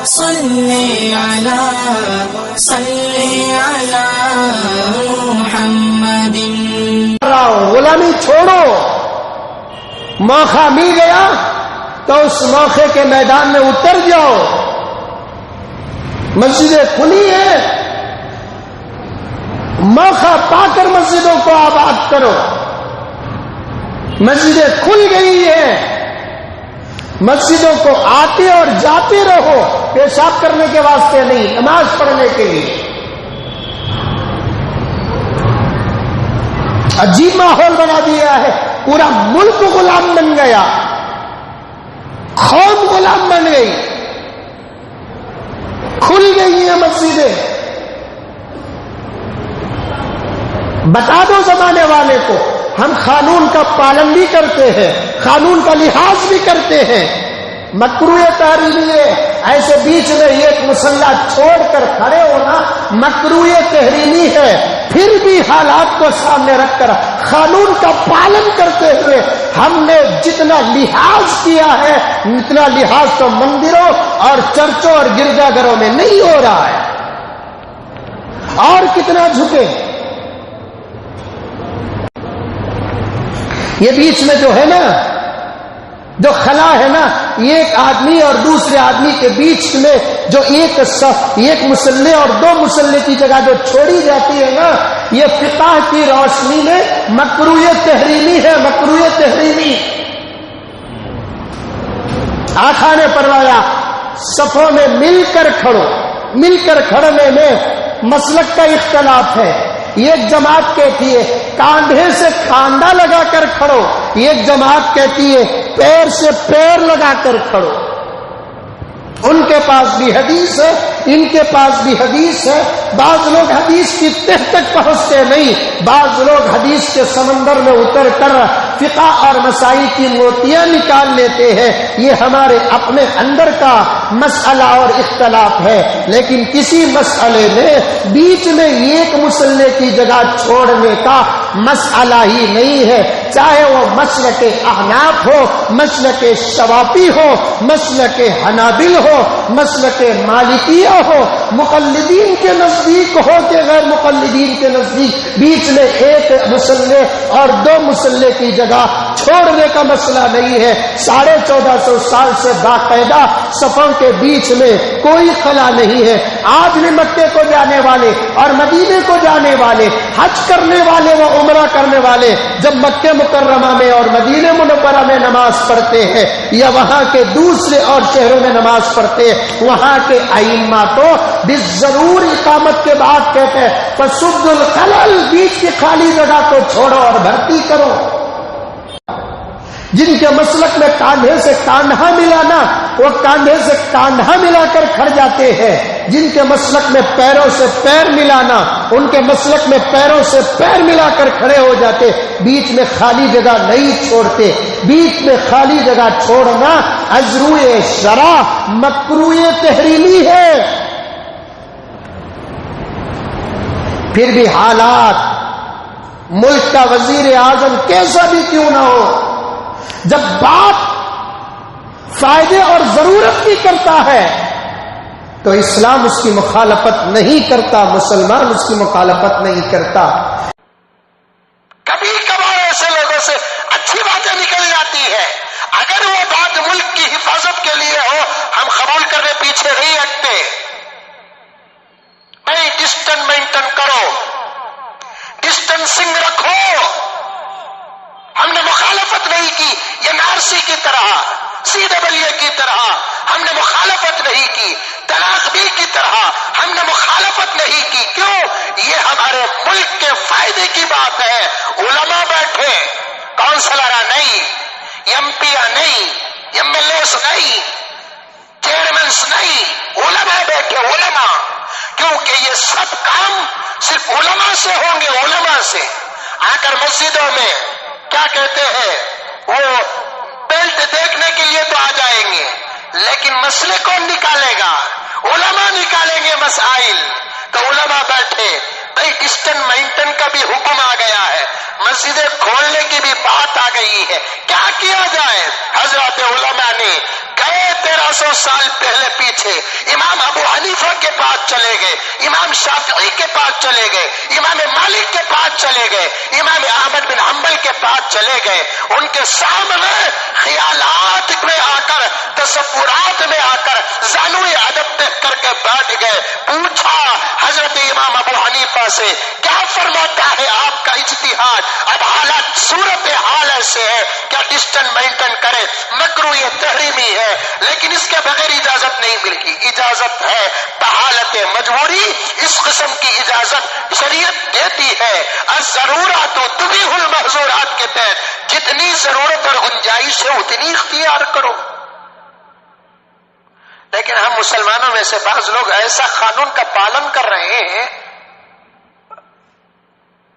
صلی علی محمد. غلامی چھوڑو، موقع مل گیا تو اس موقع کے میدان میں اتر جاؤ. مسجدیں کھلی ہیں، موقع پا کر مسجدوں کو آباد کرو. مسجدیں کھل گئی ہیں، مسجدوں کو آتے اور جاتے رہو، پیشاب کرنے کے واسطے نہیں، نماز پڑھنے کے لیے. عجیب ماحول بنا دیا ہے، پورا ملک غلام بن گیا، قوم غلام بن گئی. کھل گئی ہیں مسجدیں. بتا دو زمانے والے کو ہم قانون کا پالن بھی کرتے ہیں، قانون کا لحاظ بھی کرتے ہیں. مکروہ تحریمی ہے، ایسے بیچ میں ایک مسلح چھوڑ کر کھڑے ہونا مکروہ تحریمی ہے. پھر بھی حالات کو سامنے رکھ کر قانون کا پالن کرتے ہوئے ہم نے جتنا لحاظ کیا ہے اتنا لحاظ تو مندروں اور چرچوں اور گرجا گھروں میں نہیں ہو رہا ہے. اور کتنا جھکے. یہ بیچ میں جو ہے نا، جو خلا ہے نا، ایک آدمی اور دوسرے آدمی کے بیچ میں جو ایک مسلح اور دو مسلح کی جگہ جو چھوڑی جاتی ہے نا، یہ فقہ کی روشنی میں مکروہ تحریمی ہے. مکروہ تحریمی. آقا نے فرمایا صفوں میں مل کر کھڑو. مل کر کھڑنے میں مسلک کا اختلاف ہے. ایک جماعت کہتی ہے کاندھے سے کاندھا لگا کر کھڑو، ایک جماعت کہتی ہے پیر سے پیر لگا کر کھڑو. ان کے پاس بھی حدیث ہے، ان کے پاس بھی حدیث ہے. بعض لوگ حدیث کی تہ تک پہنچتے نہیں، بعض لوگ حدیث کے سمندر میں اتر کر فقہ اور مسائل کی موتیاں نکال لیتے ہیں. یہ ہمارے اپنے اندر کا مسئلہ اور اختلاف ہے. لیکن کسی مسئلے میں بیچ میں ایک مسلح کی جگہ چھوڑنے کا مسئلہ ہی نہیں ہے. چاہے وہ مسلک احناف ہو، مسلک شوافی ہو، مسلک حنابل ہو، مسلک مالکیہ ہو، مقلدین کے نزدیک ہو کہ غیر مقلدین کے نزدیک، بیچ میں ایک مسلح اور دو مسلح کی جگہ چھوڑنے کا مسئلہ نہیں ہے. 1450 سال سے باقاعدہ صفوں کے بیچ میں کوئی خلا نہیں ہے. آج بھی مکے کو جانے والے اور مدینے کو جانے والے، حج کرنے والے و عمرہ کرنے والے جب مکے مکرمہ میں اور مدینے منورہ میں نماز پڑھتے ہیں یا وہاں کے دوسرے اور شہروں میں نماز پڑھتے ہیں، وہاں کے ائمہ تو بالضرور اقامت کے بعد کہتے ہیں فسد الخلل، بیچ کی خالی جگہ کو چھوڑو اور بھرتی کرو. جن کے مسلک میں کاندھے سے کاندھا ملانا، وہ کاندھے سے کاندھا ملا کر کھڑ جاتے ہیں. جن کے مسلک میں پیروں سے پیر ملانا، ان کے مسلک میں پیروں سے پیر ملا کر کھڑے ہو جاتے. بیچ میں خالی جگہ نہیں چھوڑتے. بیچ میں خالی جگہ چھوڑنا ازروئے شرع مکروہ تحریمی ہے. پھر بھی حالات، ملک کا وزیر اعظم کیسا بھی کیوں نہ ہو، جب بات فائدے اور ضرورت کی کرتا ہے تو اسلام اس کی مخالفت نہیں کرتا، مسلمان اس کی مخالفت نہیں کرتا. کبھی کبھار ایسے لوگوں سے اچھی باتیں نکل جاتی ہے، اگر وہ بات ملک کی حفاظت کے لیے ہو ہم قبول کرنے پیچھے نہیں ہٹتے. نہیں، ڈسٹنس مینٹین کرو، ڈسٹنسنگ رکھو. ہم نے مخالفت نہیں کی این آر سی کی طرح، CAA کی طرح ہم نے مخالفت نہیں کی، طلاق بل کی طرح ہم نے مخالفت نہیں کی. کیوں؟ یہ ہمارے ملک کے فائدے کی بات ہے. علماء بیٹھے، کونسلر نہیں، MP نہیں، MLAs نہیں، چیئرمینس نہیں، علماء بیٹھے. علماء، کیونکہ یہ سب کام صرف علماء سے ہوں گے. علماء سے آ کر مسجدوں میں کیا کہتے ہیں، وہ بیلٹ دیکھنے کے لیے تو آ جائیں گے، لیکن مسئلے کون نکالے گا؟ علماء نکالیں گے مسائل. تو علماء بیٹھے. بھائی ڈسٹنس مینٹین کا بھی حکم آ گیا ہے، مسجدیں کھولنے کی بھی بات آ گئی ہے. کیا کیا جائے؟ حضرات علماء نے گئے سال پہلے پیچھے امام ابو حنیفہ کے پاس چلے گئے، امام شافعی کے پاس چلے گئے، امام مالک کے پاس چلے گئے، امام احمد بن حنبل کے پاس چلے گئے، ان کے سامنے خیالات میں آ کر، تصورات میں آ کر زانوی ادب کر کے بیٹھ گئے۔ پوچھا حضرت امام ابو حنیفہ سے، کیا فرماتا ہے آپ کا اجتہاد؟ اب حالات صورت حال ایسے ہے، کیا ڈسٹنس مینٹین کرے؟ مکروہ یہ تحریمی ہے، لیکن اس کے بغیر اجازت نہیں ملتی۔ اجازت ہے بحالت مجبوری، اس قسم کی اجازت شریعت دیتی ہے۔ الضرورات تبیح المحظورات کے تحت جتنی ضرورت اور گنجائش ہے اتنی اختیار کرو۔ لیکن ہم مسلمانوں میں سے بعض لوگ ایسا قانون کا پالن کر رہے ہیں،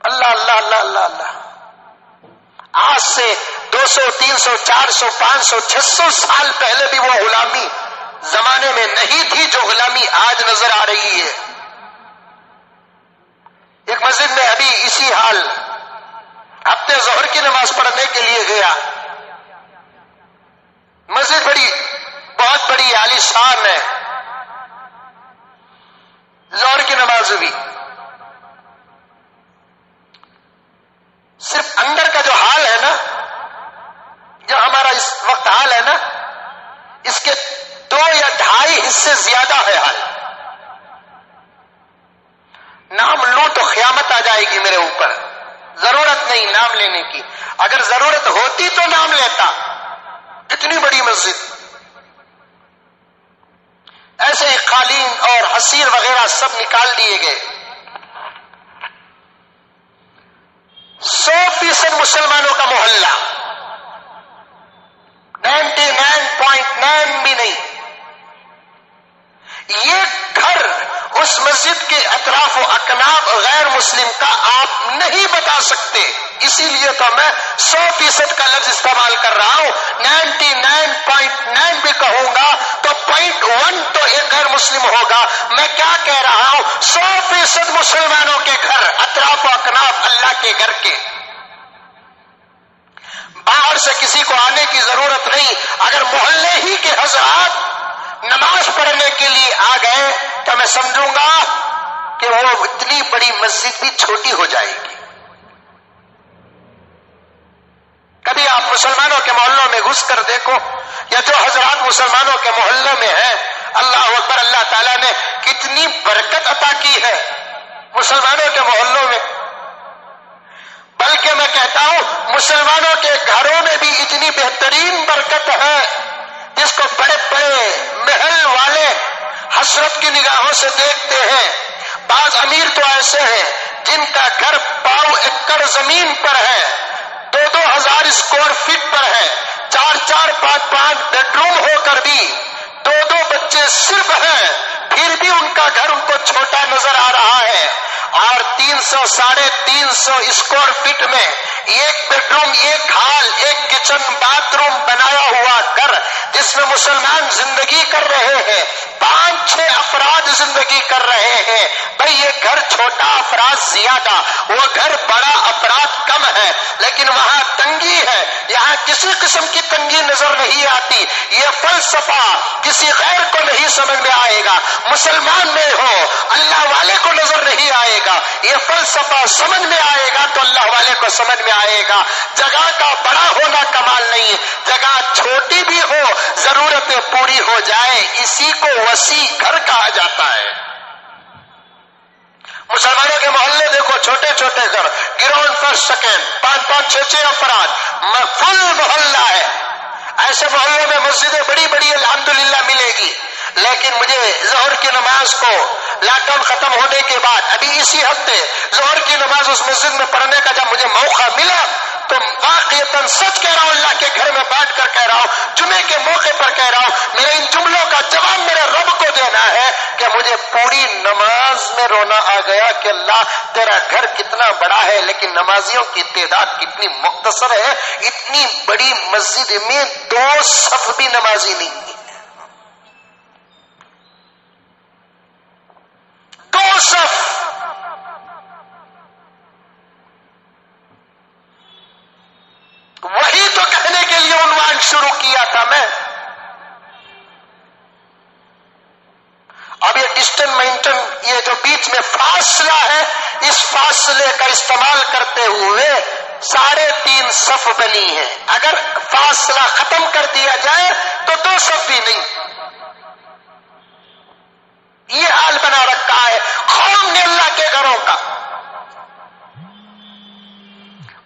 اللہ اللہ اللہ اللہ اللہ، آج سے 200 300 400 500 600 سال پہلے بھی وہ غلامی زمانے میں نہیں تھی جو غلامی آج نظر آ رہی ہے۔ ایک مسجد میں ابھی اسی حال ہفتے ظہر کی نماز پڑھنے کے لیے گیا، مسجد بہت بڑی عالی شان ہے، ظہر کی نماز ہوئی، صرف اندر کا جو حال ہے نا، جو ہمارا اس وقت حال ہے نا، اس کے 2 یا 2.5 حصے زیادہ ہے حال۔ نام لوں تو قیامت آ جائے گی میرے اوپر، ضرورت نہیں نام لینے کی، اگر ضرورت ہوتی تو نام لیتا۔ اتنی بڑی مسجد، ایسے ہی قالین اور حصیر وغیرہ سب نکال دیے گئے، 100% مسلمانوں کا محلہ، 99.9 بھی نہیں۔ یہ گھر اس مسجد کے اطراف و اکناف غیر مسلم کا آپ نہیں بتا سکتے، اسی لیے تو میں 100% کا لفظ استعمال کر رہا ہوں۔ 99.9 بھی کہوں گا تو 0.1 تو ایک غیر مسلم ہوگا۔ میں کیا کہہ رہا ہوں، 100% مسلمانوں کے گھر، اطراف و اکناف اللہ کے گھر کے، باہر سے کسی کو آنے کی ضرورت نہیں۔ اگر محلے ہی کے حضرات نماز پڑھنے کے لیے آ گئے تو میں سمجھوں گا کہ وہ اتنی بڑی مسجد بھی چھوٹی ہو جائے گی۔ کبھی آپ مسلمانوں کے محلوں میں گھس کر دیکھو، یا جو حضرات مسلمانوں کے محلوں میں ہیں، اللہ اکبر، اللہ تعالیٰ نے کتنی برکت عطا کی ہے مسلمانوں کے محلوں میں۔ بلکہ میں کہتا ہوں مسلمانوں کے گھروں میں بھی اتنی بہترین برکت ہے، جس کو بڑے بڑے محل والے حسرت کی نگاہوں سے دیکھتے ہیں۔ بعض امیر تو ایسے ہیں جن کا گھر 5 ایکڑ زمین پر ہے، 2-2 ہزار اسکوائر فٹ پر ہے، 4-4 5-5 بیڈ روم ہو کر بھی 2-2 بچے صرف ہیں، پھر بھی ان کا گھر ان کو چھوٹا نظر آ رہا ہے۔ اور 300 350 اسکوائر فٹ میں 1 bed room, 1 hall, 1 kitchen bath room بنایا ہوا گھر، جس میں مسلمان زندگی کر رہے ہیں، 5-6 افراد زندگی کر رہے ہیں۔ بھئی یہ گھر چھوٹا، افراد زیادہ، وہ گھر بڑا، افراد کم ہے، لیکن وہاں تنگی ہے، یہاں کسی قسم کی تنگی نظر نہیں آتی۔ یہ فلسفہ کسی غیر کو نہیں سمجھ میں آئے گا، مسلمان میں ہو اللہ والے کو نظر نہیں آئے گا۔ یہ فلسفہ سمجھ میں آئے گا تو اللہ والے کو سمجھ میں آئے گا۔ جگہ کا بڑا ہونا کمال نہیں، جگہ چھوٹی بھی ہو، ضرورتیں پوری ہو جائے، اسی کو وسیع گھر کہا جاتا ہے۔ مسلمانوں کے محلے دیکھو، چھوٹے چھوٹے گھر، گراؤنڈ فرسٹ سیکنڈ، 5-5 6-6 افراد، فل محلہ ہے۔ ایسے محلوں میں مسجدیں بڑی بڑی الحمدللہ ملے گی، لیکن مجھے ظہر کی نماز کو لاک ڈاؤن ختم ہونے کے بعد ابھی اسی ہفتے ظہر کی نماز اس مسجد میں پڑھنے کا جب مجھے موقع ملا تو واقعتاً سچ کہہ رہا ہوں، اللہ کے گھر میں بیٹھ کر کہہ رہا ہوں، جمعے کے موقع پر کہہ رہا ہوں، میرے ان جملوں کا جواب میرے رب کو دینا ہے کہ مجھے پوری نماز میں رونا آ گیا کہ اللہ تیرا گھر کتنا بڑا ہے لیکن نمازیوں کی تعداد کتنی مختصر ہے۔ اتنی بڑی مسجد میں 2 صف بھی نمازی نہیں ہے، 2 صف۔ وہی تو کہنے کے لیے عنوان شروع کیا تھا میں یہ جو بیچ میں فاصلہ ہے، اس فاصلے کا استعمال کرتے ہوئے 3.5 صف بنی ہے. اگر فاصلہ ختم کر دیا جائے تو 2 صف بھی نہیں. یہ حال بنا رکھا ہے قوم نے اللہ کے گھروں کا.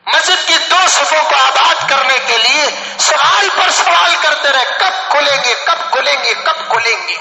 مسجد کی 2 صفوں کو آباد کرنے کے لیے سوال پر سوال کرتے رہے، کب کھلیں گے، کب کھلیں گے، کب کھلیں گے.